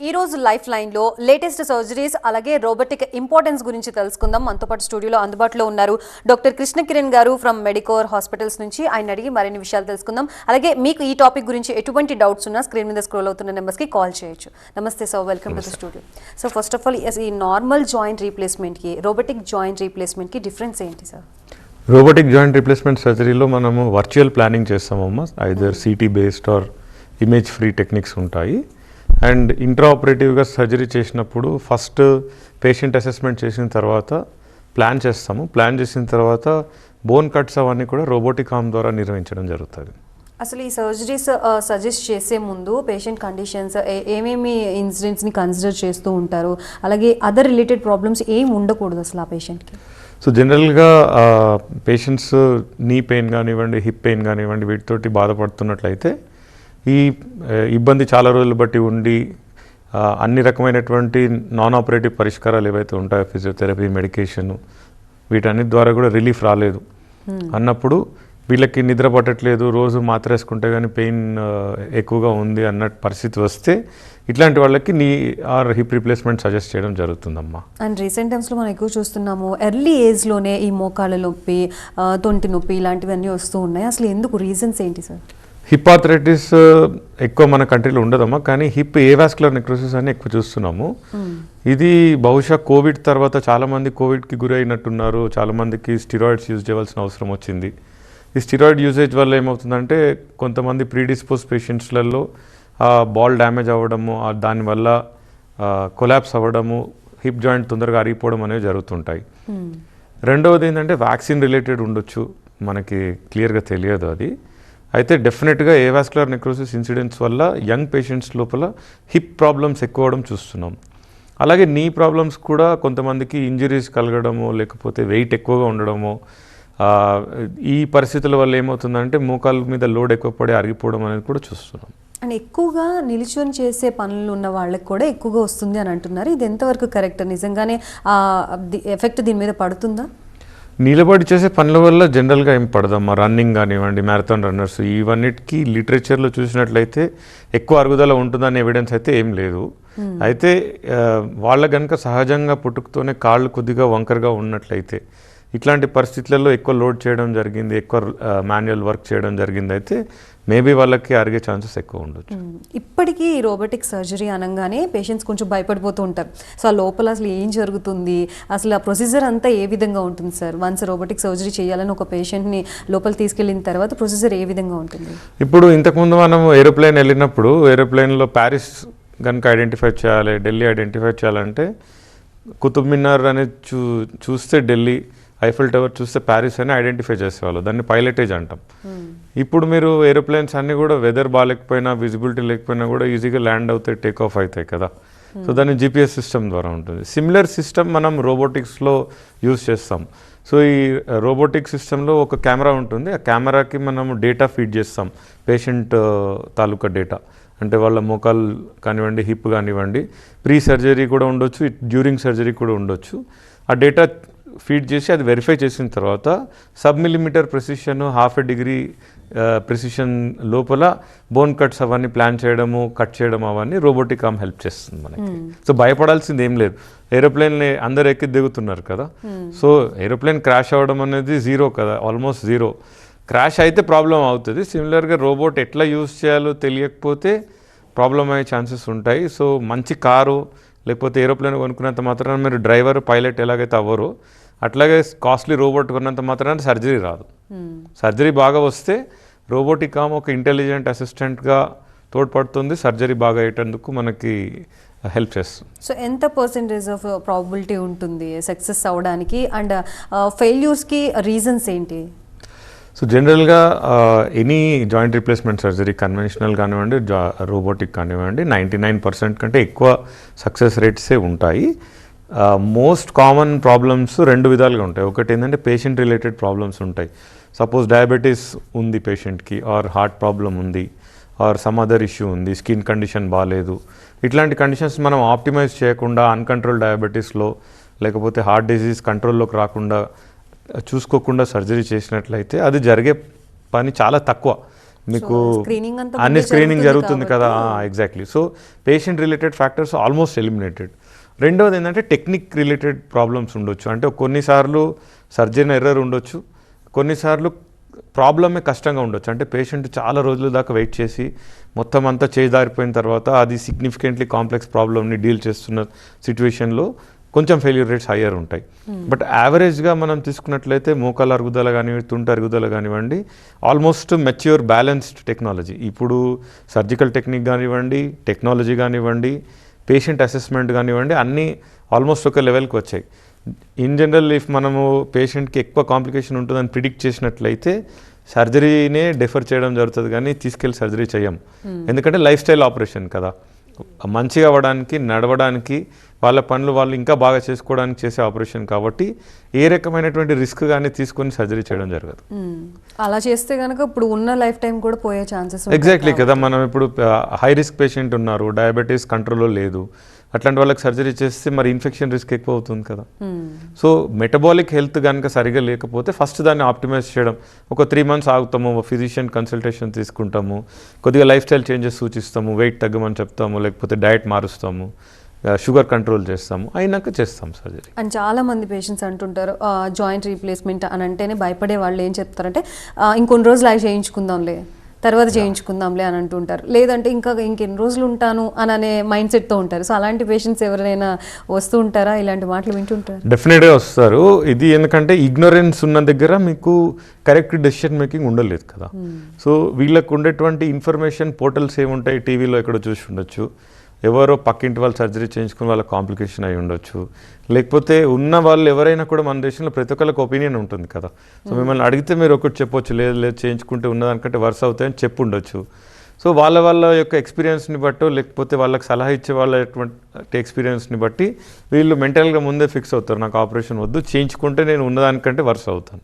ఈ రోజు life line లో లేటెస్ట్ సర్జరీస్ అలాగే రోబోటిక్ ఇంపార్టెన్స్ గురించి తెలుసుకుందాం. మనతో పాటు స్టూడియోలో అందుబాటులో ఉన్నారు డాక్టర్ కృష్ణ కిరణ్ గారు ఫ్రమ్ మెడికోర్ హాస్పిటల్స్ నుంచి. ఆయన అడిగి మరిన్ని విషయాలు తెలుసుకుందాం. అలాగే మీకు ఈ టాపిక్ గురించి ఎటువంటి డౌట్స్ ఉన్నా స్క్రీన్ మీద స్క్రోల్ అవుతున్న నెంబర్స్ కి కాల్ చేయొచ్చు. నమస్తే sir, welcome to the studio. So first of all ఈ నార్మల్ జాయింట్ రీప్లేస్మెంట్ కి రోబోటిక్ జాయింట్ రీప్లేస్మెంట్ కి డిఫరెన్స్ ఏంటి సార్? రోబోటిక్ జాయింట్ రీప్లేస్మెంట్ సర్జరీలో మనము వర్చువల్ ప్లానింగ్ చేస్తామమ్మా. Either CT based or image free techniques ఉంటాయి. అండ్ ఇంట్రా ఆపరేటివ్గా surgery చేసినప్పుడు ఫస్ట్ పేషెంట్ అసెస్మెంట్ చేసిన తర్వాత ప్లాన్ చేస్తాము. ప్లాన్ చేసిన తర్వాత బోన్ కట్స్ అవన్నీ కూడా రోబోటిక్ ఆర్మ్ ద్వారా నిర్వహించడం జరుగుతుంది. అసలు ఈ సర్జరీస్ సజెస్ట్ చేసే ముందు పేషెంట్ కండిషన్స్ ఏమేమి ఇన్సిడెంట్స్ని కన్సిడర్ చేస్తూ ఉంటారు, అలాగే అదర్ రిలేటెడ్ ప్రాబ్లమ్స్ ఏం ఉండకూడదు అసలు ఆ పేషెంట్కి? సో జనరల్గా పేషెంట్స్ నీ పెయిన్ కానివ్వండి, హిప్ పెయిన్ కానివ్వండి, వీటితోటి బాధపడుతున్నట్లయితే ఈ ఇబ్బంది చాలా రోజులు బట్టి ఉండి అన్ని రకమైనటువంటి నాన్ ఆపరేటివ్ పరిష్కారాలు ఏవైతే ఉంటాయో ఫిజియోథెరపీ, మెడికేషన్, వీటన్నిటి ద్వారా కూడా రిలీఫ్ రాలేదు అన్నప్పుడు, వీళ్ళకి నిద్ర పట్టట్లేదు, రోజు మాత్ర వేసుకుంటే కానీ పెయిన్ ఎక్కువగా ఉంది అన్న పరిస్థితి వస్తే ఇట్లాంటి వాళ్ళకి నీ ఆర్ హిప్ రీప్లేస్మెంట్ సజెస్ట్ చేయడం జరుగుతుందమ్మా. అండ్ రీసెంట్ టైమ్స్లో మనం ఎక్కువ చూస్తున్నాము ఎర్లీ ఏజ్లోనే ఈ మోకాళ్ళ నొప్పి, తొంటి నొప్పి ఇలాంటివన్నీ వస్తూ ఉన్నాయి. అసలు ఎందుకు, రీజన్స్ ఏంటి సార్? హిప్ ఆర్థరైటిస్ ఎక్కువ మన కంట్రీలో ఉండదమ్మా, కానీ హిప్ ఏవాస్కులర్ నెక్రోసిస్ అని ఎక్కువ చూస్తున్నాము. ఇది బహుశా కోవిడ్ తర్వాత చాలామంది కోవిడ్కి గురైనట్టున్నారు. చాలామందికి స్టిరాయిడ్స్ యూజ్ చేయవలసిన అవసరం వచ్చింది. ఈ స్టిరాయిడ్ యూసేజ్ వల్ల ఏమవుతుందంటే కొంతమంది ప్రీడిస్పోజ్ పేషెంట్స్లలో బాల్ డ్యామేజ్ అవ్వడము, దానివల్ల కొలాప్స్ అవ్వడము, హిప్ జాయింట్ తొందరగా అరిగిపోవడం అనేవి జరుగుతుంటాయి. రెండవది ఏంటంటే వ్యాక్సిన్ రిలేటెడ్ ఉండొచ్చు, మనకి క్లియర్గా తెలియదు అది. అయితే డెఫినెట్గా ఏవాస్కులర్ నెక్రోసిస్ ఇన్సిడెంట్స్ వల్ల యంగ్ పేషెంట్స్ లోపల హిప్ ప్రాబ్లమ్స్ ఎక్కువ అవడం చూస్తున్నాం. అలాగే నీ ప్రాబ్లమ్స్ కూడా కొంతమందికి ఇంజరీస్ కలగడము, లేకపోతే వెయిట్ ఎక్కువగా ఉండడము, ఈ పరిస్థితుల వల్ల ఏమవుతుందంటే మోకాళ్ళ మీద లోడ్ ఎక్కువ పడి అరిగిపోవడం అనేది కూడా చూస్తున్నాం. అండ్ ఎక్కువగా నిలుచుని చేసే పనులు ఉన్న వాళ్ళకి కూడా ఎక్కువగా వస్తుంది అని అంటున్నారు. ఇది ఎంతవరకు కరెక్ట్? నిజంగానే ఎఫెక్ట్ దీని మీద పడుతుందా? నిలబడి చేసే పనుల వల్ల జనరల్గా ఏం పడదమ్మా. రన్నింగ్ కానివ్వండి, మ్యారథాన్ రన్నర్స్, ఇవన్నిటికీ లిటరేచర్లో చూసినట్లయితే ఎక్కువ అరుగుదల ఉంటుందనే ఎవిడెన్స్ అయితే ఏం లేదు. అయితే వాళ్ళ కనుక సహజంగా పుట్టుకతోనే కాళ్ళు కొద్దిగా వంకరగా ఉన్నట్లయితే, ఇట్లాంటి పరిస్థితులలో ఎక్కువ లోడ్ చేయడం జరిగింది, ఎక్కువ మాన్యువల్ వర్క్ చేయడం జరిగింది, అయితే మేబీ వాళ్ళకి అరిగే ఛాన్సెస్ ఎక్కువ ఉండొచ్చు. ఇప్పటికీ రోబోటిక్ సర్జరీ అనగానే పేషెంట్స్ కొంచెం భయపడిపోతూ ఉంటారు. సో ఆ లోపల అసలు ఏం జరుగుతుంది, అసలు ఆ ప్రొసీజర్ అంతా ఏ విధంగా ఉంటుంది సార్? వన్స్ రోబోటిక్ సర్జరీ చేయాలని ఒక పేషెంట్ని లోపల తీసుకెళ్ళిన తర్వాత ప్రొసీజర్ ఏ విధంగా ఉంటుంది? ఇప్పుడు ఇంతకుముందు మనం ఏరోప్లేన్ వెళ్ళినప్పుడు, ఏరోప్లేన్లో ప్యారిస్ కనుక ఐడెంటిఫై చేయాలి, ఢిల్లీ ఐడెంటిఫై చేయాలంటే కుతుబ్ మినార్ అనేది చూస్తే ఢిల్లీ, ఐఫిల్ టవర్ చూస్తే ప్యారిస్ అని ఐడెంటిఫై చేసేవాళ్ళు. దాన్ని పైలటేజ్ అంటాం. ఇప్పుడు మీరు ఏరోప్లేన్స్ అన్నీ కూడా వెదర్ బాగాలేకపోయినా, విజిబిలిటీ లేకపోయినా కూడా ఈజీగా ల్యాండ్ అవుతాయి, టేక్ ఆఫ్ అవుతాయి కదా. సో దాన్ని GPS సిస్టమ్ ద్వారా ఉంటుంది. సిమిలర్ సిస్టమ్ మనం రోబోటిక్స్లో యూజ్ చేస్తాం. సో ఈ రోబోటిక్ సిస్టంలో ఒక కెమెరా ఉంటుంది. ఆ కెమెరాకి మనం డేటా ఫీడ్ చేస్తాం, పేషెంట్ తాలూకా డేటా. అంటే వాళ్ళ మోకాలు కానివ్వండి, హిప్ కానివ్వండి, ప్రీ సర్జరీ కూడా ఉండొచ్చు, డ్యూరింగ్ సర్జరీ కూడా ఉండొచ్చు. ఆ డేటా ఫీడ్ చేసి అది వెరిఫై చేసిన తర్వాత సబ్-మిల్లీమీటర్ ప్రెసిషన్, ½ డిగ్రీ ప్రెసిషన్ లోపల బోన్ కట్స్ అవన్నీ ప్లాన్ చేయడము, కట్ చేయడం అవన్నీ రోబోటిక్ ఆర్మ్ హెల్ప్ చేస్తుంది మనకి. సో భయపడాల్సింది ఏం లేదు. ఏరోప్లేన్ని అందరు ఎక్కి దిగుతున్నారు కదా. సో ఏరోప్లేన్ క్రాష్ అవ్వడం అనేది జీరో కదా, ఆల్మోస్ట్ జీరో. క్రాష్ అయితే ప్రాబ్లం అవుతుంది. సిమిలర్గా రోబోట్ ఎట్లా యూజ్ చేయాలో తెలియకపోతే ప్రాబ్లం అయ్యే ఛాన్సెస్ ఉంటాయి. సో మంచి కారు లేకపోతే ఏరోప్లేన్ కొనుక్కున్నంత మాత్రాన మీరు డ్రైవర్, పైలట్ ఎలాగైతే అవ్వరో, అట్లాగే కాస్ట్లీ రోబోట్ కొన్నంత మాత్రాన సర్జరీ రాదు. సర్జరీ బాగా వస్తే రోబోటిక్ ఆర్మ్ ఒక ఇంటెలిజెంట్ అసిస్టెంట్గా తోడ్పడుతుంది, సర్జరీ బాగా అయ్యేటందుకు మనకి హెల్ప్ చేస్తుంది. సో ఎంత పర్సెంటేజ్ ఆఫ్ ప్రాబిలిటీ ఉంటుంది సక్సెస్ అవ్వడానికి? అండ్ ఫెయిల్యూర్స్కి రీజన్స్ ఏంటి? సో జనరల్గా any joint replacement surgery, conventional కానివ్వండి, రోబోటిక్ కానివ్వండి, 99% కంటే ఎక్కువ సక్సెస్ రేట్సే ఉంటాయి. మోస్ట్ కామన్ ప్రాబ్లమ్స్ రెండు విధాలుగా ఉంటాయి. ఒకటి ఏంటంటే పేషెంట్ రిలేటెడ్ ప్రాబ్లమ్స్ ఉంటాయి. సపోజ్ డయాబెటీస్ ఉంది పేషెంట్కి, ఆర్ హార్ట్ ప్రాబ్లం ఉంది, ఆర్ సమ్ అదర్ ఇష్యూ ఉంది, స్కిన్ కండిషన్ బాగాలేదు. ఇట్లాంటి కండిషన్స్ మనం ఆప్టిమైజ్ చేయకుండా అన్కంట్రోల్ డయాబెటీస్లో లేకపోతే హార్ట్ డిసీజ్ కంట్రోల్లోకి రాకుండా చూసుకోకుండా సర్జరీ చేసినట్లయితే అది జరిగే పని చాలా తక్కువ. మీకు స్క్రీనింగ్ అంతా అన్ని ముందే స్క్రీనింగ్ జరుగుతుంది జరుగుతుంది కదా, exactly. So patient related factors almost eliminated. రెండవది ఏంటంటే టెక్నిక్ రిలేటెడ్ ప్రాబ్లమ్స్ ఉండొచ్చు. అంటే కొన్నిసార్లు సర్జన్ ఎర్రర్ ఉండొచ్చు, కొన్నిసార్లు ప్రాబ్లమే కష్టంగా ఉండొచ్చు. అంటే పేషెంట్ చాలా రోజుల దాకా వెయిట్ చేసి మొత్తం అంతా చేదారిపోయిన తర్వాత అది సిగ్నిఫికెంట్లీ కాంప్లెక్స్ ప్రాబ్లమ్ని డీల్ చేస్తున్న సిచ్యువేషన్లో కొంచెం ఫెయిల్యూర్ రేట్స్ హయ్యర్ ఉంటాయి. బట్ యావరేజ్గా మనం తీసుకున్నట్లయితే మోకాల అరుగుదల కానివ్వండి, తుంట అరుగుదల కానివ్వండి, ఆల్మోస్ట్ మెచ్యూర్ బ్యాలెన్స్డ్ టెక్నాలజీ. ఇప్పుడు సర్జికల్ టెక్నిక్ కానివ్వండి, టెక్నాలజీ కానివ్వండి, పేషెంట్ అసెస్మెంట్ కానివ్వండి, అన్నీ ఆల్మోస్ట్ ఒక లెవెల్కి వచ్చాయి. ఇన్ జనరల్ ఇఫ్ మనము పేషెంట్కి ఎక్కువ కాంప్లికేషన్ ఉంటుందని ప్రిడిక్ట్ చేసినట్లయితే సర్జరీనే డెఫర్ చేయడం జరుగుతుంది, కానీ తీసుకెళ్ళి సర్జరీ చేయం. ఎందుకంటే లైఫ్ స్టైల్ ఆపరేషన్ కదా, మంచిగా అవ్వడానికి, నడవడానికి, వాళ్ళ పనులు వాళ్ళు ఇంకా బాగా చేసుకోవడానికి చేసే ఆపరేషన్ కాబట్టి ఏ రకమైనటువంటి రిస్క్ కానీ తీసుకొని సర్జరీ చేయడం జరగదు. అలా చేస్తే కనుక ఇప్పుడు ఉన్న లైఫ్ టైం కూడా పోయే ఛాన్సెస్. ఎగ్జాక్ట్లీ కదా. మనం ఇప్పుడు హై రిస్క్ పేషెంట్ ఉన్నారు, డయాబెటీస్ కంట్రోల్లో లేదు, అట్లాంటి వాళ్ళకి సర్జరీ చేస్తే మరి ఇన్ఫెక్షన్ రిస్క్ ఎక్కువ అవుతుంది కదా. సో మెటబాలిక్ హెల్త్ కనుక సరిగా లేకపోతే ఫస్ట్ దాన్ని ఆప్టిమైజ్ చేయడం, ఒక 3 months ఆగుతాము, ఫిజిషియన్ కన్సల్టేషన్ తీసుకుంటాము, కొద్దిగా లైఫ్ స్టైల్ చేంజెస్ సూచిస్తాము, వెయిట్ తగ్గమని చెప్తాము, లేకపోతే డయట్ మారుస్తాము, షుగర్ కంట్రోల్ చేస్తాము, అయినాక చేస్తాం సర్జరీ. అండ్ చాలా మంది పేషెంట్స్ అంటుంటారు జాయింట్ రీప్లేస్మెంట్ అని అంటేనే భయపడే వాళ్ళు ఏం చెప్తారంటే ఇంకొన్ని రోజులు అవి చేయించుకుందాంలే, తర్వాత చేయించుకుందాంలే అని అంటుంటారు. లేదంటే ఇంకెన్ని రోజులు ఉంటాను అని అనే మైండ్ సెట్తో ఉంటారు. సో అలాంటి పేషెంట్స్ ఎవరైనా వస్తూ ఉంటారా, ఇలాంటి మాటలు వింటుంటారు? డెఫినెట్గా వస్తారు. ఇది ఎందుకంటే ఇగ్నోరెన్స్ ఉన్న దగ్గర మీకు కరెక్ట్ డెసిషన్ మేకింగ్ ఉండలేదు కదా. సో వీళ్ళకు ఉండేటువంటి ఇన్ఫర్మేషన్ పోర్టల్స్ ఏముంటాయి, టీవీలో ఎక్కడో చూసి ఉండొచ్చు, ఎవరో పక్కింటి వాళ్ళు సర్జరీ చేయించుకుని వాళ్ళ కాంప్లికేషన్ అయి ఉండొచ్చు, లేకపోతే ఉన్న వాళ్ళు ఎవరైనా కూడా మన దేశంలో ప్రతి ఒక్కరికి ఒపీనియన్ ఉంటుంది కదా. సో మిమ్మల్ని అడిగితే మీరు ఒకటి చెప్పొచ్చు, లేదు చేయించుకుంటే ఉన్నదానికంటే వర్స్ అవుతాయని చెప్పు ఉండొచ్చు. సో వాళ్ళ యొక్క ఎక్స్పీరియన్స్ని బట్టో, లేకపోతే వాళ్ళకి సలహా ఇచ్చే వాళ్ళ ఎక్స్పీరియన్స్ని బట్టి వీళ్ళు మెంటల్గా ముందే ఫిక్స్ అవుతారు, నాకు ఆపరేషన్ వద్దు, చేయించుకుంటే నేను ఉన్నదానికంటే వర్స్ అవుతాను.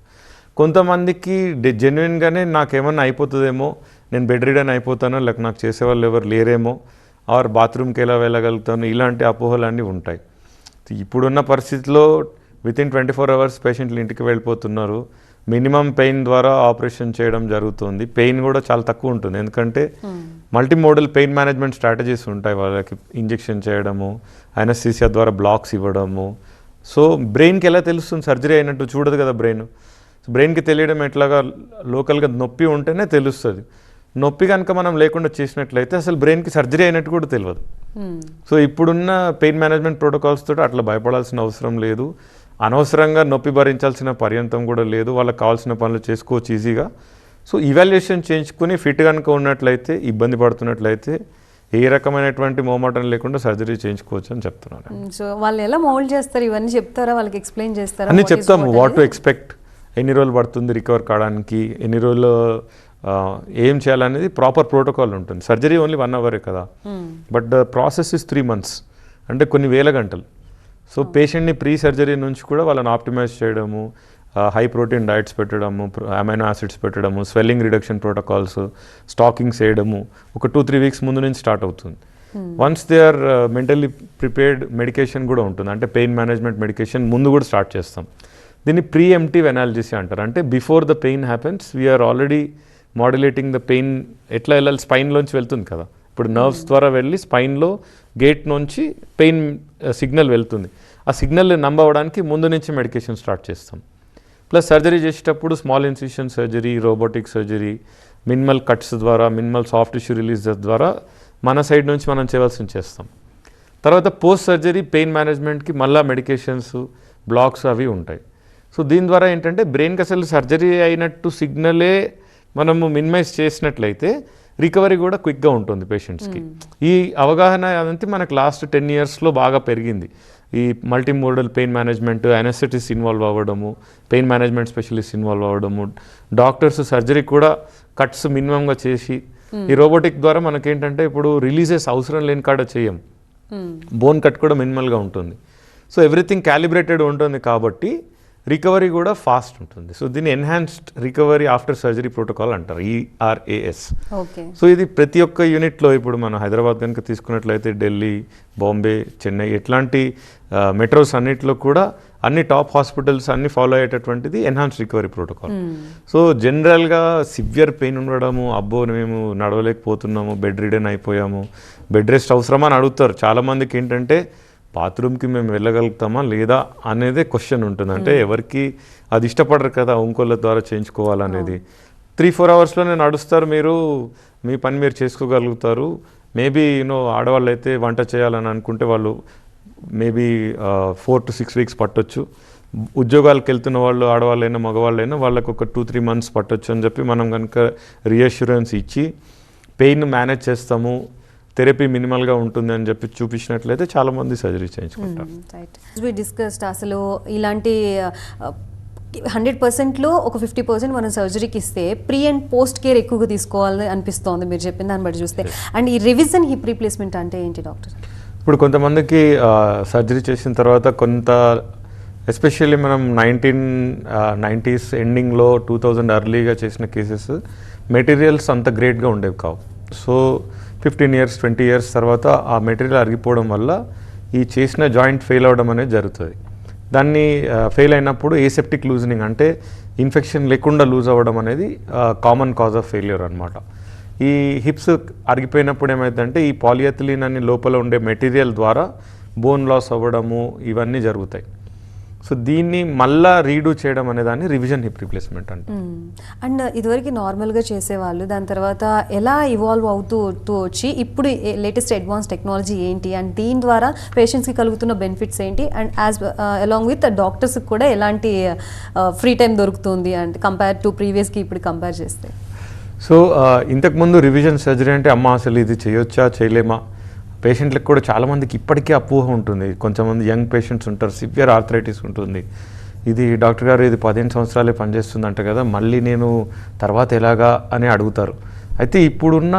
కొంతమందికి జెన్యున్గానే నాకేమన్నా అయిపోతుందేమో, నేను బెడ్ రిడన్ అయిపోతానో, లేక నాకు చేసేవాళ్ళు ఎవరు లేరేమో, ఆర్ బాత్రూమ్కి ఎలా వెళ్ళగలుగుతాను, ఇలాంటి అపోహలన్నీ ఉంటాయి. ఇప్పుడున్న పరిస్థితిలో వితిన్ 24 hours పేషెంట్లు ఇంటికి వెళ్ళిపోతున్నారు. మినిమం పెయిన్ ద్వారా ఆపరేషన్ చేయడం జరుగుతుంది. పెయిన్ కూడా చాలా తక్కువ ఉంటుంది, ఎందుకంటే మల్టీమోడల్ పెయిన్ మేనేజ్మెంట్ స్ట్రాటజీస్ ఉంటాయి. వాళ్ళకి ఇంజెక్షన్ చేయడము, అనస్థీసియా ద్వారా బ్లాక్స్ ఇవ్వడము. సో బ్రెయిన్కి ఎలా తెలుస్తుంది సర్జరీ అయినట్టు? చూడదు కదా బ్రెయిన్. బ్రెయిన్కి తెలియడం ఎట్లాగా, లోకల్గా నొప్పి ఉంటేనే తెలుస్తుంది. నొప్పి కనుక మనం లేకుండా చేసినట్లయితే అసలు బ్రెయిన్కి సర్జరీ అయినట్టు కూడా తెలియదు. సో ఇప్పుడున్న పెయిన్ మేనేజ్మెంట్ ప్రోటోకాల్స్ తోటి అట్లా భయపడాల్సిన అవసరం లేదు, అనవసరంగా నొప్పి భరించాల్సిన పర్యంతం కూడా లేదు, వాళ్ళకి కావాల్సిన పనులు చేసుకోవచ్చు ఈజీగా. సో ఇవాల్యుయేషన్ చేయించుకుని ఫిట్ కనుక ఉన్నట్లయితే, ఇబ్బంది పడుతున్నట్లయితే ఏ రకమైనటువంటి మోమాటం లేకుండా సర్జరీ చేయించుకోవచ్చు అని చెప్తున్నాను. సో వాళ్ళు ఎలా మౌల్డ్ చేస్తారు, ఇవన్నీ చెప్తారా, వాళ్ళకి ఎక్స్ప్లెయిన్ చేస్తారా? అన్నీ చెప్తాము, వాట్ టు ఎక్స్పెక్ట్, ఎన్ని రోజులు పడుతుంది రికవర్ కావడానికి, ఎన్ని రోజులు ఏం చేయాలనేది ప్రాపర్ ప్రోటోకాల్ ఉంటుంది. సర్జరీ ఓన్లీ 1 hour కదా, but the process is 3 months, అంటే కొన్ని వేల గంటలు. సో పేషెంట్ని ప్రీ సర్జరీ నుంచి కూడా వాళ్ళని ఆప్టిమైజ్ చేయడము, హై ప్రోటీన్ డైట్స్ పెట్టడము, అమైనో యాసిడ్స్ పెట్టడము, స్వెల్లింగ్ రిడక్షన్ ప్రోటోకాల్స్, స్టాకింగ్స్ వేయడము ఒక 2-3 weeks ముందు నుంచి స్టార్ట్ అవుతుంది. Once they are mentally prepared, medication కూడా ఉంటుంది, అంటే పెయిన్ మేనేజ్మెంట్ మెడికేషన్ ముందు కూడా స్టార్ట్ చేస్తాం. దీన్ని ప్రీఎంప్టివ్ అనాల్జెసియా అంటారు. అంటే before the pain happens we're already modulating the pain. ఎట్లా వెళ్ళాలి, స్పైన్లోంచి వెళ్తుంది కదా, ఇప్పుడు నర్వ్స్ ద్వారా వెళ్ళి స్పైన్లో గేట్ నుంచి పెయిన్ సిగ్నల్ వెళ్తుంది. ఆ సిగ్నల్ నమ్మవడానికి ముందు నుంచి మెడికేషన్ స్టార్ట్ చేస్తాం. ప్లస్ సర్జరీ చేసేటప్పుడు small incision surgery, robotic surgery, minimal cuts ద్వారా, మినిమల్ సాఫ్ట్ టిష్యూ రిలీజ్ ద్వారా మన సైడ్ నుంచి మనం చేయవలసింది చేస్తాం. తర్వాత పోస్ట్ సర్జరీ పెయిన్ మేనేజ్మెంట్కి మళ్ళీ మెడికేషన్స్, బ్లాక్స్ అవి ఉంటాయి. సో దీని ద్వారా ఏంటంటే బ్రెయిన్కి అసలు సర్జరీ అయినట్టు సిగ్నలే మనము మినిమైజ్ చేసినట్లయితే రికవరీ కూడా క్విక్గా ఉంటుంది పేషెంట్స్కి. ఈ అవగాహన అదంతా మనకు లాస్ట్ 10 yearsలో బాగా పెరిగింది. ఈ multimodal pain management, anaesthetist involve అవ్వడము, పెయిన్ మేనేజ్మెంట్ స్పెషలిస్ట్ ఇన్వాల్వ్ అవ్వడము, డాక్టర్స్ సర్జరీ కూడా కట్స్ మినిమంగా చేసి, ఈ రోబోటిక్ ద్వారా మనకేంటంటే ఇప్పుడు రిలీజెస్ అవసరం లేని కాడ చేయం, బోన్ కట్ కూడా మినిమల్గా ఉంటుంది. సో ఎవ్రీథింగ్ క్యాలిబ్రేటెడ్ ఉంటుంది కాబట్టి రికవరీ కూడా ఫాస్ట్ ఉంటుంది. సో దీన్ని enhanced recovery after surgery protocol అంటారు, ERAS. ఓకే. సో ఇది ప్రతి ఒక్క యూనిట్లో ఇప్పుడు మనం హైదరాబాద్ కనుక తీసుకున్నట్లయితే ఢిల్లీ, బాంబే, చెన్నై ఇట్లాంటి మెట్రోస్ అన్నిట్లో కూడా అన్ని టాప్ హాస్పిటల్స్ అన్ని ఫాలో అయ్యేటటువంటిది ఎన్హాన్స్డ్ రికవరీ ప్రోటోకాల్. సో జనరల్గా సివియర్ పెయిన్ ఉండడము, అబ్బో మేము నడవలేకపోతున్నాము, బెడ్ రిడెన్ అయిపోయాము, బెడ్ రెస్ట్ అవసరమా అని అడుగుతారు. చాలామందికి ఏంటంటే బాత్రూమ్కి మేము వెళ్ళగలుగుతామా లేదా అనేదే క్వశ్చన్ ఉంటుంది. అంటే ఎవరికి అది ఇష్టపడరు కదా ఇంకోళ్ళ ద్వారా చేయించుకోవాలనేది. 3-4 అవర్స్లోనే నడుస్తారు, మీరు మీ పని మీరు చేసుకోగలుగుతారు. మేబీ ఆడవాళ్ళు అయితే వంట చేయాలని అనుకుంటే వాళ్ళు మేబీ 4 to 6 weeks పట్టొచ్చు. ఉద్యోగాలకు వెళ్తున్న వాళ్ళు ఆడవాళ్ళైనా మగవాళ్ళైనా వాళ్ళకు ఒక 2-3 months పట్టొచ్చు అని చెప్పి మనం కనుక రీఅష్యూరెన్స్ ఇచ్చి పెయిన్ మేనేజ్ చేస్తాము, థెరపీ మినిమల్గా ఉంటుంది అని చెప్పి చూపించినట్లయితే చాలామంది సర్జరీ చేయించుకుంటారు. రైట్, డిస్కస్డ్ అసలు ఇలాంటి 100%లో ఒక 50% మనం సర్జరీకి ఇస్తే ప్రీ అండ్ పోస్ట్ కేర్ ఎక్కువగా తీసుకోవాలని అనిపిస్తోంది మీరు చెప్పిన దాన్ని బట్టి చూస్తే. అండ్ ఈ రివిజన్ హిప్ రీప్లేస్మెంట్ అంటే ఏంటి డాక్టర్? ఇప్పుడు కొంతమందికి సర్జరీ చేసిన తర్వాత కొంత ఎస్పెషల్లీ మనం 1990s ఎండింగ్లో 2000 ఎర్లీగా చేసిన కేసెస్ మెటీరియల్స్ అంత గ్రేట్గా ఉండేవి కావు. సో 15 years 20 years తర్వాత ఆ మెటీరియల్ అరిగిపోవడం వల్ల ఈ చేసిన జాయింట్ ఫెయిల్ అవ్వడం అనేది జరుగుతుంది. దాన్ని ఫెయిల్ అయినప్పుడు ఏసెప్టిక్ లూజనింగ్ అంటే ఇన్ఫెక్షన్ లేకుండా లూజ్ అవ్వడం అనేది కామన్ కాజ్ ఆఫ్ ఫెయిల్యూర్ అనమాట. ఈ హిప్స్ అరిగిపోయినప్పుడు ఏమైందంటే ఈ పాలిఎథిలీన్ అని లోపల ఉండే మెటీరియల్ ద్వారా బోన్ లాస్ అవ్వడము ఇవన్నీ జరుగుతాయి. సో దీన్ని మళ్ళా రీడూ చేయడం అనే దాన్ని రివిజన్ హిప్ రీప్లేస్మెంట్ అంటే. అండ్ ఇదివరకు నార్మల్గా చేసేవాళ్ళు, దాని తర్వాత ఎలా ఇవాల్వ్ అవుతూ వచ్చి ఇప్పుడు లేటెస్ట్ అడ్వాన్స్ టెక్నాలజీ ఏంటి అండ్ దీని ద్వారా పేషెంట్స్కి కలుగుతున్న బెనిఫిట్స్ ఏంటి అండ్ యాజ్ అలాంగ్ విత్ డాక్టర్స్కి కూడా ఎలాంటి ఫ్రీ టైం దొరుకుతుంది అండ్ కంపేర్ టు ప్రీవియస్కి ఇప్పుడు కంపేర్ చేస్తే? సో ఇంతకుముందు రివిజన్ సర్జరీ అంటే అమ్మ అసలు ఇది చేయొచ్చా చేయలేమా, పేషెంట్లకు కూడా చాలామందికి ఇప్పటికీ అపోహ ఉంటుంది. కొంతమంది యంగ్ పేషెంట్స్ ఉంటారు, సివియర్ ఆర్థరైటిస్ ఉంటుంది, ఇది డాక్టర్ గారు ఇది 15 సంవత్సరాలే పనిచేస్తుందంట కదా, మళ్ళీ నేను తర్వాత ఎలాగా అని అడుగుతారు. అయితే ఇప్పుడున్న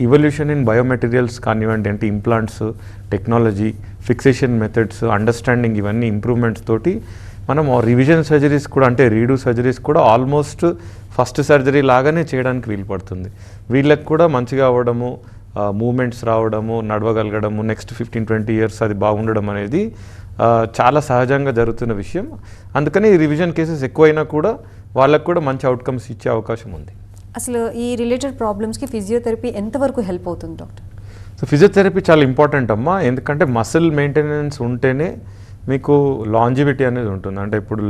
ఇవల్యూషన్ ఇన్ బయోమెటీరియల్స్ కానివ్వండి, అంటే implants technology, fixation methods, understanding ఇవన్నీ ఇంప్రూవ్మెంట్స్ తోటి మనం రివిజన్ సర్జరీస్ కూడా అంటే రీడూ సర్జరీస్ కూడా ఆల్మోస్ట్ ఫస్ట్ సర్జరీ లాగానే చేయడానికి వీలు పడుతుంది. వీళ్ళకి కూడా మంచిగా అవ్వడము, మూమెంట్స్ రావడము, నడవగలగడము, నెక్స్ట్ 15-20 years అది బాగుండడం అనేది చాలా సహజంగా జరుగుతున్న విషయం. అందుకని ఈ రివిజన్ కేసెస్ ఎక్కువైనా కూడా వాళ్ళకు కూడా మంచి అవుట్కమ్స్ ఇచ్చే అవకాశం ఉంది. అసలు ఈ రిలేటెడ్ ప్రాబ్లమ్స్కి ఫిజియోథెరపీ ఎంతవరకు హెల్ప్ అవుతుంది డాక్టర్? సో ఫిజియోథెరపీ చాలా ఇంపార్టెంట్ అమ్మా, ఎందుకంటే మసిల్ మెయింటెనెన్స్ ఉంటేనే మీకు లాంజివిటీ అనేది ఉంటుంది. అంటే ఇప్పుడు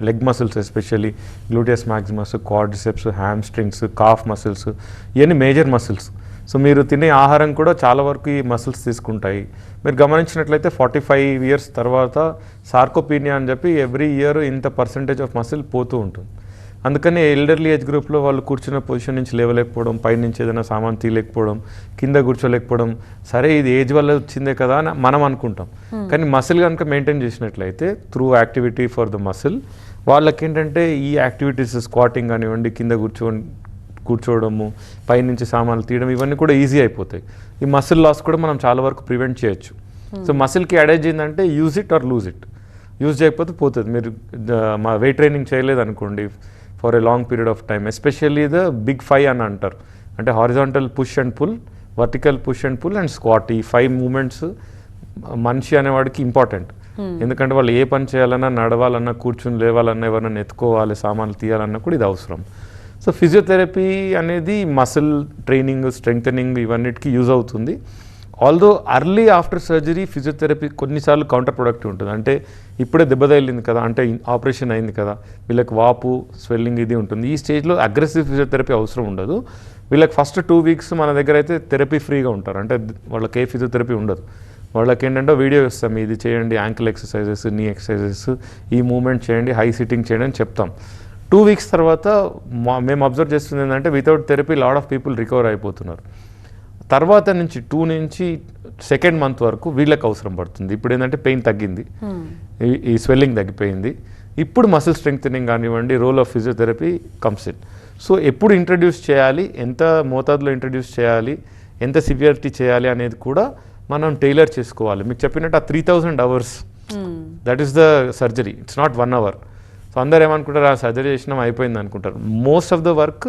leg muscles especially gluteus maximus, quadriceps, hamstrings, calf muscles ఇవన్నీ మేజర్ మసిల్స్. సో మీరు తినే ఆహారం కూడా చాలా వరకు ఈ మసిల్స్ తీసుకుంటాయి. మీరు గమనించినట్లయితే 45 years తర్వాత సార్కోపీనియా అని చెప్పి ఎవ్రీ ఇయర్ ఇంత పర్సంటేజ్ ఆఫ్ మసిల్ పోతూ ఉంటుంది. అందుకని ఎల్డర్లీ ఏజ్ గ్రూప్లో వాళ్ళు కూర్చున్న పొజిషన్ నుంచి లేవలేకపోవడం, పైనుంచి ఏదైనా సామాన్ తీయలేకపోవడం, కింద కూర్చోలేకపోవడం, సరే ఇది ఏజ్ వల్ల వచ్చిందే కదా అని మనం అనుకుంటాం. కానీ మసిల్ కనుక మెయింటైన్ చేసినట్లయితే through activity for the muscle వాళ్ళకి ఏంటంటే ఈ యాక్టివిటీస్ స్క్వాటింగ్ కానివ్వండి, కింద కూర్చోవడము, పైనుంచి సామాన్లు తీయడం ఇవన్నీ కూడా ఈజీ అయిపోతాయి. ఈ మసిల్ లాస్ కూడా మనం చాలా వరకు ప్రివెంట్ చేయొచ్చు. సో మసిల్కి అటాచ్ అయిందంటే use it or lose it, use చేయకపోతే పోతుంది. మీరు మా వెయిట్ ట్రైనింగ్ చేయలేదు అనుకోండి for a long period of time, especially the big 5 అని అంటారు, అంటే horizontal push and pull, vertical push and pull and squat, ఈ 5 మూమెంట్స్ మనిషి అనేవాడికి ఇంపార్టెంట్. ఎందుకంటే వాళ్ళు ఏ పని చేయాలన్నా, నడవాలన్నా, కూర్చుని లేవాలన్నా, ఎవరైనా ఎత్తుకోవాలి, సామాన్లు తీయాలన్నా కూడా ఇది అవసరం. సో ఫిజియోథెరపీ అనేది మసిల్ ట్రైనింగ్, స్ట్రెంగ్థనింగ్ ఇవన్నిటికీ యూజ్ అవుతుంది. Although early after surgery physiotherapy కొన్నిసార్లు కౌంటర్ ప్రొడక్టివ్ ఉంటుంది. అంటే ఇప్పుడే దెబ్బ తగిలింది కదా, అంటే ఆపరేషన్ అయింది కదా, వీళ్ళకి వాపు, స్వెల్లింగ్ ఇది ఉంటుంది. ఈ స్టేజ్లో అగ్రెసివ్ ఫిజియోథెరపీ అవసరం ఉండదు. వీళ్ళకి ఫస్ట్ 2 weeks మన దగ్గర అయితే థెరపీ ఫ్రీగా ఉంటారు, అంటే వాళ్ళకి ఏ ఫిజియోథెరపీ ఉండదు. వాళ్ళకి ఏంటంటే వీడియో ఇస్తాం, ఇది చేయండి, యాంకిల్ ఎక్సర్సైజెస్, నీ ఎక్సర్సైజెస్, ఈ మూమెంట్ చేయండి, హై సిట్టింగ్ చేయండి అని చెప్తాం. 2 weeks తర్వాత మేము అబ్జర్వ్ చేస్తుంది ఏంటంటే without therapy lot of people recover అయిపోతున్నారు. తర్వాత నుంచి 2 నుంచి 2nd month వరకు వీళ్ళకి అవసరం పడుతుంది. ఇప్పుడు ఏంటంటే పెయిన్ తగ్గింది, ఈ స్వెల్లింగ్ తగ్గిపోయింది, ఇప్పుడు మసిల్ స్ట్రెంగ్థనింగ్ కానివ్వండి, role of physiotherapy comes in. So ఎప్పుడు ఇంట్రడ్యూస్ చేయాలి, ఎంత మోతాదులో ఇంట్రడ్యూస్ చేయాలి, ఎంత సివియరిటీ చేయాలి అనేది కూడా మనం టైలర్ చేసుకోవాలి. మీకు చెప్పినట్టు ఆ 3000 hours that is the surgery, it's not 1 hour. So అందరు ఏమనుకుంటారు, ఆ సర్జరీ చేసినాం అయిపోయింది అనుకుంటారు. Most of the work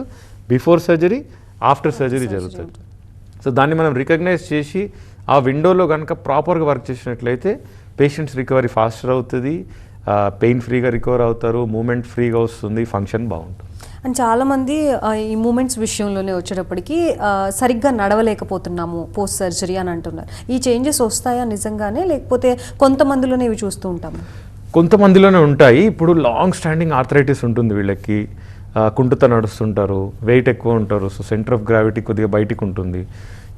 before surgery, after surgery జరుగుతుంది. సో దాన్ని మనం రికగ్నైజ్ చేసి ఆ విండోలో కనుక ప్రాపర్గా వర్క్ చేసినట్లయితే పేషెంట్స్ రికవరీ ఫాస్టర్ అవుతుంది, పెయిన్ ఫ్రీగా రికవర్ అవుతారు, మూమెంట్ ఫ్రీగా వస్తుంది, ఫంక్షన్ బాగుంటుంది. అండ్ చాలామంది ఈ మూమెంట్స్ విషయంలోనే వచ్చేటప్పటికి సరిగ్గా నడవలేకపోతున్నాము పోస్ట్ సర్జరీ అని అంటున్నారు. ఈ చేంజెస్ వస్తాయా నిజంగానే, లేకపోతే కొంతమందిలోనే ఇవి చూస్తూ ఉంటాము? కొంతమందిలోనే ఉంటాయి. ఇప్పుడు లాంగ్ స్టాండింగ్ ఆర్థరైటిస్ ఉంటుంది వీళ్ళకి, కుంటుత నడుస్తుంటారు, వెయిట్ ఎక్కువ ఉంటారు, సో సెంటర్ ఆఫ్ గ్రావిటీ కొద్దిగా బయటికి ఉంటుంది.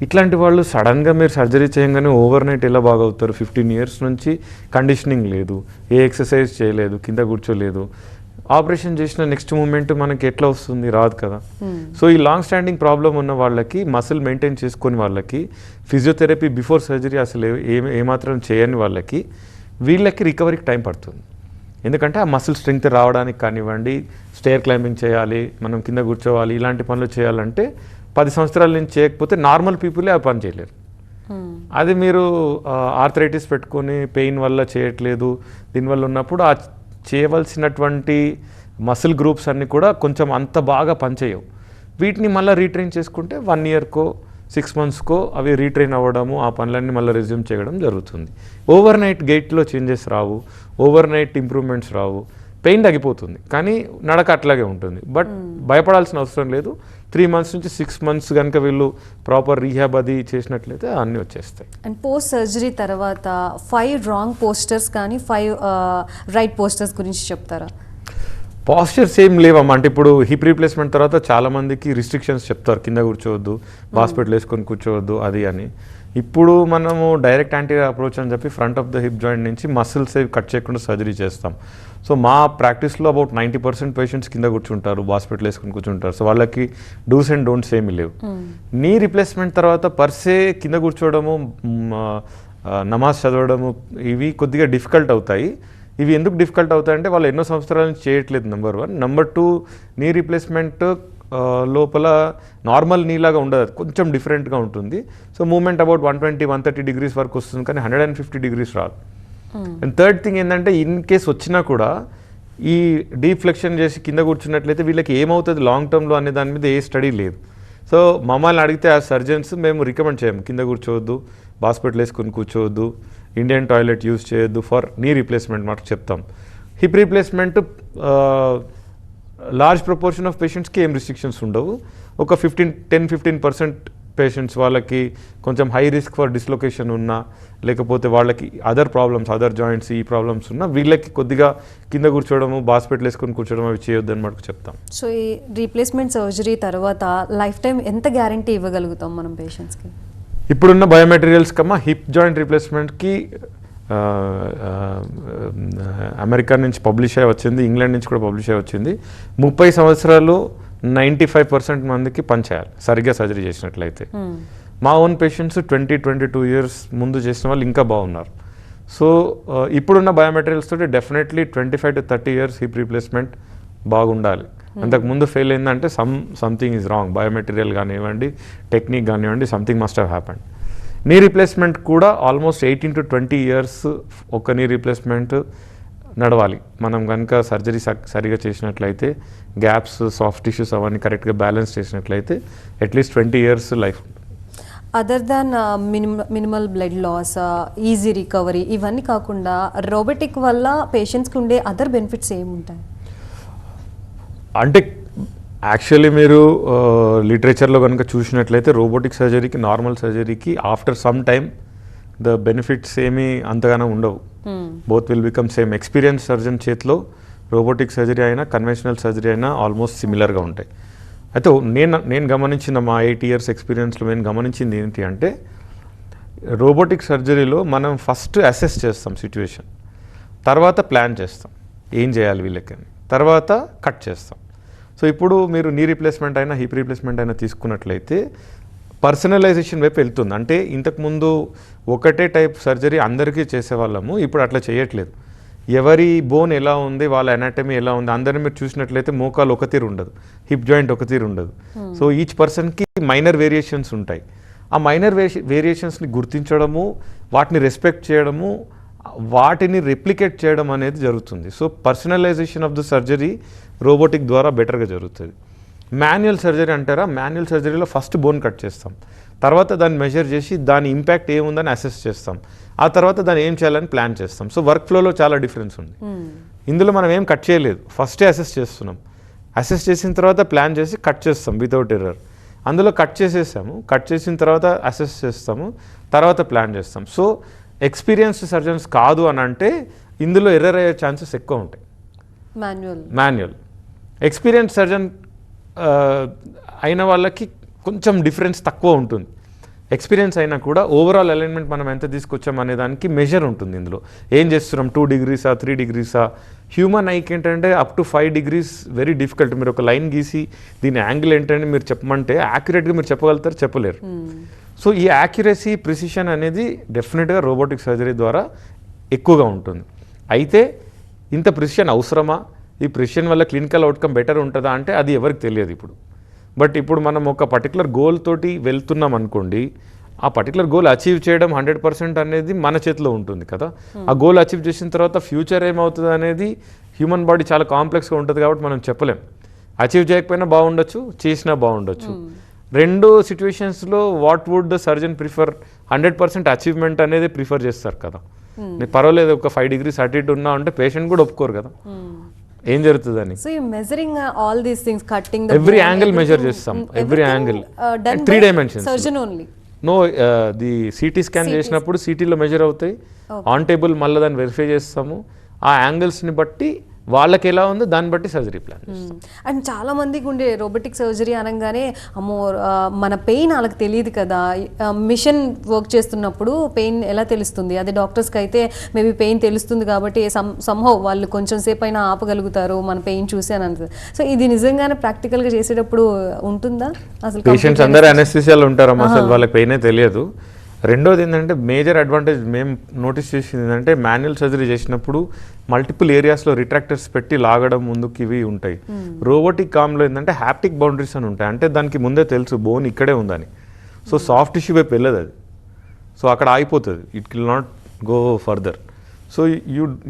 ఇట్లాంటి వాళ్ళు సడన్గా మీరు సర్జరీ చేయగానే ఓవర్ నైట్ ఎలా బాగవుతారు? 15 years నుంచి కండిషనింగ్ లేదు, ఏ ఎక్సర్సైజ్ చేయలేదు, కింద కూర్చోలేదు, ఆపరేషన్ చేసిన నెక్స్ట్ మూమెంట్ మనకి ఎట్లా వస్తుంది? రాదు కదా. సో ఈ లాంగ్ స్టాండింగ్ ప్రాబ్లం ఉన్న వాళ్ళకి, మసిల్ మెయింటైన్ చేసుకుని వాళ్ళకి, ఫిజియోథెరపీ బిఫోర్ సర్జరీ అసలు ఏమాత్రం చేయని వాళ్ళకి, వీళ్ళకి రికవరీకి టైం పడుతుంది. ఎందుకంటే ఆ మసిల్ స్ట్రెంగ్త్ రావడానికి కానివ్వండి, స్టేర్ క్లైంబింగ్ చేయాలి, మనం కింద కూర్చోవాలి, ఇలాంటి పనులు చేయాలంటే 10 సంవత్సరాల నుంచి చేయకపోతే నార్మల్ పీపులే ఆ పని చేయలేరు. అది మీరు ఆర్థరైటిస్ పెట్టుకొని పెయిన్ వల్ల చేయట్లేదు, దీనివల్ల ఉన్నప్పుడు ఆ చేయవలసినటువంటి మసిల్ గ్రూప్స్ అన్నీ కూడా కొంచెం అంత బాగా పనిచేయవు. వీటిని మళ్ళీ రీట్రైన్ చేసుకుంటే 1 yearకో 6 monthsకో అవి రీట్రైన్ అవ్వడము, ఆ పనులన్నీ మళ్ళీ రెజ్యూమ్ చేయడం జరుగుతుంది. ఓవర్ నైట్ గైట్లో చేంజెస్ రావు, ఓవర్ నైట్ ఇంప్రూవ్మెంట్స్ రావు, పెయిన్ తగ్గిపోతుంది కానీ నడక అట్లాగే ఉంటుంది. బట్ భయపడాల్సిన అవసరం లేదు. 3 months నుంచి 6 months కనుక వీళ్ళు ప్రాపర్ రీహాబ్ అది చేసినట్లయితే అన్నీ వచ్చేస్తాయి. అండ్ పోస్ట్ సర్జరీ తర్వాత 5 రాంగ్ పోస్టర్స్ కానీ 5 రైట్ పోస్టర్స్ గురించి చెప్తారా? పాస్చర్స్ ఏం లేవమ్మా. అంటే ఇప్పుడు హిప్ రీప్లేస్మెంట్ తర్వాత చాలామందికి రిస్ట్రిక్షన్స్ చెప్తారు, కింద కూర్చోవద్దు, హాస్పిటల్ వేసుకొని కూర్చోవద్దు అది అని. ఇప్పుడు మనము డైరెక్ట్ యాంటీరియర్ అప్రోచ్ అని చెప్పి front of the hip joint నుంచి మసిల్స్ కట్ చేయకుండా సర్జరీ చేస్తాం. సో మా ప్రాక్టీస్లో అబౌట్ 90% పేషెంట్స్ కింద కూర్చుంటారు, హాస్పిటల్ వేసుకొని కూర్చుంటారు. సో వాళ్ళకి డూస్ అండ్ డోంట్స్ ఏమీ లేవు. నీ రీప్లేస్మెంట్ తర్వాత పర్సే కింద కూర్చోవడము, నమాజ్ చదవడము ఇవి కొద్దిగా డిఫికల్ట్ అవుతాయి. ఇవి ఎందుకు డిఫికల్ట్ అవుతాయంటే వాళ్ళు ఎన్నో సంవత్సరాల నుంచి చేయట్లేదు, నెంబర్ 1. నెంబర్ 2, నీ రీప్లేస్మెంట్ లోపల నార్మల్ నీలాగా ఉండదు, కొంచెం డిఫరెంట్గా ఉంటుంది. సో మూమెంట్ అబౌట్ 120-130 degrees వరకు వస్తుంది కానీ 150 degrees రాదు. అండ్ థర్డ్ థింగ్ ఏంటంటే ఇన్ కేస్ వచ్చినా కూడా ఈ డీప్ ఫ్లెక్షన్ చేసి కింద కూర్చున్నట్లయితే వీళ్ళకి ఏమవుతుంది లాంగ్ టర్మ్లో అనే దాని మీద ఏ స్టడీ లేదు. సో మమ్మల్ని అడిగితే ఆ సర్జన్స్ మేము రికమెండ్ చేయము, కింద కూర్చోవద్దు, హాస్పిటల్ వేసుకొని కూర్చోవద్దు, ఇండియన్ టాయిలెట్ యూజ్ చేయొద్దు ఫర్ నీ రీప్లేస్మెంట్ మాట చెప్తాం. Hip replacement large proportion of పేషెంట్స్కి ఏం రిస్ట్రిక్షన్స్ ఉండవు. ఒక 10-15% పేషెంట్స్ వాళ్ళకి కొంచెం హై రిస్క్ ఫర్ డిస్లొకేషన్ ఉన్నా, లేకపోతే వాళ్ళకి అదర్ ప్రాబ్లమ్స్, అదర్ జాయింట్స్ ఈ ప్రాబ్లమ్స్ ఉన్నా వీళ్ళకి కొద్దిగా కింద కూర్చోవడము, హాస్పిటల్ వేసుకొని కూర్చోవడం అవి చేయొద్దు అని మనకు చెప్తాం. సో ఈ రీప్లేస్మెంట్ సర్జరీ తర్వాత లైఫ్ టైం ఎంత గ్యారంటీ ఇవ్వగలుగుతాం మనం పేషెంట్స్కి? ఇప్పుడున్న బయోమెటీరియల్స్ కన్నా హిప్ జాయింట్ రీప్లేస్మెంట్కి అమెరికా నుంచి పబ్లిష్ అయ్యి వచ్చింది, ఇంగ్లాండ్ నుంచి కూడా పబ్లిష్ అయ్యి వచ్చింది. 30 సంవత్సరాలు 95% మందికి పనిచేయాలి సరిగ్గా సర్జరీ చేసినట్లయితే. మా ఓన్ పేషెంట్స్ 20-22 years ముందు చేసిన వాళ్ళు ఇంకా బాగున్నారు. సో ఇప్పుడున్న బయోమెటీరియల్స్ తోటి డెఫినెట్లీ 25-30 years హిప్ రీప్లేస్మెంట్ బాగుండాలి. అంతకుముందు ఫెయిల్ అయిందంటే సంథింగ్ ఈజ్ రాంగ్. బయోమెటీరియల్ కానివ్వండి, టెక్నిక్ కానివ్వండి, something must have happened. Knee replacement కూడా ఆల్మోస్ట్ 18-20 years ఒక నీ రీప్లేస్మెంట్ నడవాలి. మనం కనుక సర్జరీ సరిగా చేసినట్లయితే, గ్యాప్స్, సాఫ్ట్ టిష్యూస్ అవన్నీ కరెక్ట్గా బ్యాలెన్స్ చేసినట్లయితే at least 20 years life. Other than minimal blood loss, easy recovery ఇవన్నీ కాకుండా రోబోటిక్ వల్ల పేషెంట్స్కి ఉండే అదర్ బెనిఫిట్స్ ఏముంటాయి? అంటే యాక్చువల్లీ మీరు లిటరేచర్లో కనుక చూసినట్లయితే రోబోటిక్ సర్జరీకి, నార్మల్ సర్జరీకి after some time the benefits ఏమీ అంతగానో ఉండవు. Both will become same. Experience surgeon చేతిలో రోబోటిక్ సర్జరీ అయినా కన్వెన్షనల్ సర్జరీ అయినా ఆల్మోస్ట్ సిమిలర్గా ఉంటాయి. అయితే నేను గమనించిన మా 8 years ఎక్స్పీరియన్స్లో నేను గమనించింది ఏంటి అంటే, రోబోటిక్ సర్జరీలో మనం ఫస్ట్ అసెస్ చేస్తాం సిచ్యువేషన్, తర్వాత ప్లాన్ చేస్తాం ఏం చేయాలి వీళ్ళకని, తర్వాత కట్ చేస్తాం. సో ఇప్పుడు మీరు నీ రీప్లేస్మెంట్ అయినా హిప్ రీప్లేస్మెంట్ అయినా తీసుకున్నట్లయితే పర్సనలైజేషన్ వైపు వెళ్తుంది. అంటే ఇంతకుముందు ఒకటే టైప్ సర్జరీ అందరికీ చేసేవాళ్ళము, ఇప్పుడు అట్లా చేయట్లేదు. ఎవరి బోన్ ఎలా ఉంది, వాళ్ళ అనాటమీ ఎలా ఉంది, అందరినీ మీరు చూసినట్లయితే మోకాలు ఒక తీరు ఉండదు, హిప్ జాయింట్ ఒక తీరు ఉండదు. సో ఈచ్ పర్సన్కి మైనర్ వేరియేషన్స్ ఉంటాయి. ఆ మైనర్ వేరియేషన్స్ని గుర్తించడము, వాటిని రెస్పెక్ట్ చేయడము వాటిని రెప్లికేట్ చేయడం అనేది జరుగుతుంది. So personalisation of the surgery robotic ద్వారా బెటర్గా జరుగుతుంది. మాన్యువల్ సర్జరీ అంటారా, మాన్యువల్ సర్జరీలో ఫస్ట్ బోన్ కట్ చేస్తాం, తర్వాత దాన్ని మెజర్ చేసి దాని ఇంపాక్ట్ ఏముందని అసెస్ చేస్తాం, ఆ తర్వాత దాన్ని ఏం చేయాలని ప్లాన్ చేస్తాం. సో వర్క్ ఫ్లోలో చాలా డిఫరెన్స్ ఉంది. ఇందులో మనం ఏం కట్ చేయలేదు, ఫస్టే అసెస్ చేస్తున్నాం, అసెస్ చేసిన తర్వాత ప్లాన్ చేసి కట్ చేస్తాం వితౌట్ ఎర్రర్. అందులో కట్ చేసేసాము, కట్ చేసిన తర్వాత అసెస్ చేస్తాము, తర్వాత ప్లాన్ చేస్తాం. సో ఎక్స్పీరియన్స్డ్ సర్జన్స్ కాదు అని అంటే ఇందులో ఎర్రర్ అయ్యే ఛాన్సెస్ ఎక్కువ ఉంటాయి. మాన్యువల్ ఎక్స్పీరియన్స్ సర్జన్ అయిన వాళ్ళకి కొంచెం డిఫరెన్స్ తక్కువ ఉంటుంది. ఎక్స్పీరియన్స్ అయినా కూడా ఓవరాల్ అలైన్మెంట్ మనం ఎంత తీసుకొచ్చాం అనే దానికి మెజర్ ఉంటుంది. ఇందులో ఏం చేస్తున్నాం, 2 degrees-ఆ 3 degrees-ఆ. హ్యూమన్ ఐకి ఏంటంటే up to 5 degrees very difficult. మీరు ఒక లైన్ గీసి దీని యాంగిల్ ఏంటని మీరు చెప్పమంటే యాక్యురేట్గా మీరు చెప్పగలుగుతారు, చెప్పలేరు. సో ఈ యాక్యురసీ, ప్రిసిషన్ అనేది డెఫినెట్గా రోబోటిక్ సర్జరీ ద్వారా ఎక్కువగా ఉంటుంది. అయితే ఇంత ప్రిసిషన్ అవసరమా, ఈ ప్రిసిషన్ వల్ల క్లినికల్ అవుట్కమ్ బెటర్ ఉంటుందా అంటే అది ఎవరికి తెలియదు ఇప్పుడు. బట్ ఇప్పుడు మనం ఒక పర్టికులర్ గోల్ తోటి వెళ్తున్నాం అనుకోండి, ఆ పర్టికులర్ గోల్ అచీవ్ చేయడం 100% అనేది మన చేతిలో ఉంటుంది కదా. ఆ గోల్ అచీవ్ చేసిన తర్వాత ఫ్యూచర్ ఏమవుతుంది అనేది హ్యూమన్ బాడీ చాలా కాంప్లెక్స్గా ఉంటుంది కాబట్టి మనం చెప్పలేం. అచీవ్ చేయకపోయినా బాగుండొచ్చు, చేసినా బాగుండొచ్చు. రెండు సిచ్యువేషన్స్లో what would the surgeon prefer, 100% achievement అనేది ప్రిఫర్ చేస్తారు కదా. నీకు పర్వాలేదు ఒక 5 degrees అటు ఇటు ఉన్నా అంటే పేషెంట్ కూడా ఒప్పుకోరు కదా ఏం జరుగుతుందని. So you measuring all these things, cutting the every angle measure చేస్తాం, every angle 3 dimensions surgeon only. No, the CT scan చేసినప్పుడు సిటీలో మెజర్ అవుతాయి, ఆన్ టేబుల్ మళ్ళీ దాన్ని వెరిఫై చేస్తాము, ఆ యాంగిల్స్ని బట్టి వాళ్ళకి ఎలా ఉందో దాన్ని బట్టి సర్జరీ ప్లాన్. అండ్ చాలా మందికి ఉండే రోబోటిక్ సర్జరీ అనగానే అమ్మో మన పెయిన్ వాళ్ళకి తెలియదు కదా, మిషన్ వర్క్ చేస్తున్నప్పుడు పెయిన్ ఎలా తెలుస్తుంది, అదే డాక్టర్స్కి అయితే మేబీ పెయిన్ తెలుస్తుంది కాబట్టి సంహౌ వాళ్ళు కొంచెం సేపు అయినా ఆపగలుగుతారు మన పెయిన్ చూసి అని అంటారు. సో ఇది నిజంగానే ప్రాక్టికల్గా చేసేటప్పుడు ఉంటుందా అసలు? పేషెంట్స్ అందరూ అనెస్థీసియాలో ఉంటారమ్మా, అసలు వాళ్ళకి పెయినే తెలియదు. రెండోది ఏంటంటే మేజర్ అడ్వాంటేజ్ మేము నోటీస్ చేసింది ఏంటంటే మాన్యువల్ సర్జరీ చేసినప్పుడు మల్టిపుల్ ఏరియాస్లో రిట్రాక్టర్స్ పెట్టి లాగడం ముందుకు ఇవి ఉంటాయి. రోబోటిక్ కామ్లో ఏంటంటే హ్యాప్టిక్ బౌండరీస్ అని ఉంటాయి, అంటే దానికి ముందే తెలుసు బోన్ ఇక్కడే ఉందని. సో సాఫ్ట్ టిష్యూ వైపు వెళ్ళదు అది, సో అక్కడ ఆగిపోతుంది, it will not go further. So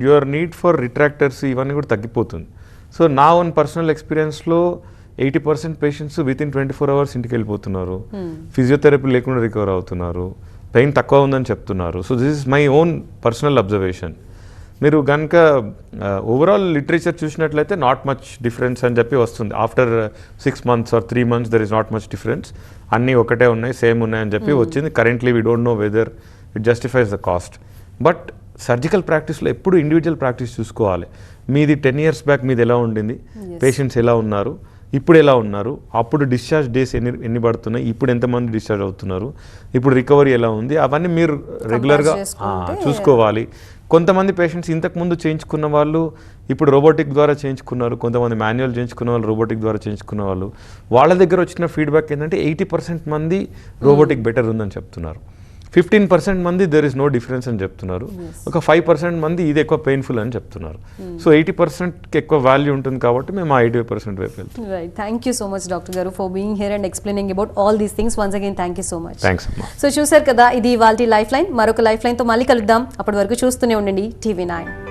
your need for retractors ఇవన్నీ కూడా తగ్గిపోతుంది. సో నా ఓన్ పర్సనల్ ఎక్స్పీరియన్స్లో 80% పేషెంట్స్ వితిన్ 24 hours ఇంటికి వెళ్ళిపోతున్నారు, ఫిజియోథెరపీ లేకుండా రికవర్ అవుతున్నారు, పెయిన్ తక్కువ ఉందని చెప్తున్నారు. So this is my own personal observation. మీరు కనుక ఓవరాల్ లిటరేచర్ చూసినట్లయితే నాట్ మచ్ డిఫరెన్స్ అని చెప్పి వస్తుంది. After 6 months or 3 months there is not much difference, అన్నీ ఒకటే ఉన్నాయి, సేమ్ ఉన్నాయని చెప్పి వచ్చింది. Currently we don't know whether it justifies the cost. But surgical ప్రాక్టీస్లో ఎప్పుడు ఇండివిజువల్ ప్రాక్టీస్ చూసుకోవాలి. మీది 10 years బ్యాక్ మీది ఎలా ఉండింది, పేషెంట్స్ ఎలా ఉన్నారు, ఇప్పుడు ఎలా ఉన్నారు, అప్పుడు డిశ్చార్జ్ డేస్ ఎన్ని పడుతున్నాయి, ఇప్పుడు ఎంతమంది డిశ్చార్జ్ అవుతున్నారు, ఇప్పుడు రికవరీ ఎలా ఉంది, అవన్నీ మీరు రెగ్యులర్గా చూసుకోవాలి. కొంతమంది పేషెంట్స్ ఇంతకుముందు చేయించుకున్న వాళ్ళు ఇప్పుడు రోబోటిక్ ద్వారా చేయించుకున్నారు, కొంతమంది మాన్యువల్ చేయించుకున్న వాళ్ళు రోబోటిక్ ద్వారా చేయించుకున్న వాళ్ళు, వాళ్ళ దగ్గర వచ్చిన ఫీడ్బ్యాక్ ఏంటంటే 80% మంది రోబోటిక్ బెటర్ ఉందని చెప్తున్నారు, 15% మంది దెర్ ఇస్ నో డిఫరెన్స్ అని చెప్తున్నారు, ఒక 5% మంది ఇది ఎక్కువ పెయిన్ఫుల్ అని చెప్తున్నారు. సో 80%కి ఎక్కువ వాల్యూ ఉంటుంది కాబట్టి మేము ఆ 80% వైపు వెళ్తాం. Right, thank you so much doctor గారు for being here and explaining about all these things. Once again thank you so much. Thanks అమ్మా. సో చూసారు కదా, ఇది ఇవాల్టి లైఫ్ లైన్. మరొక లైఫ్ లైన్తో మళ్ళీ కలుద్దాం. అప్పటి వరకు చూస్తూనే ఉండండి TV9.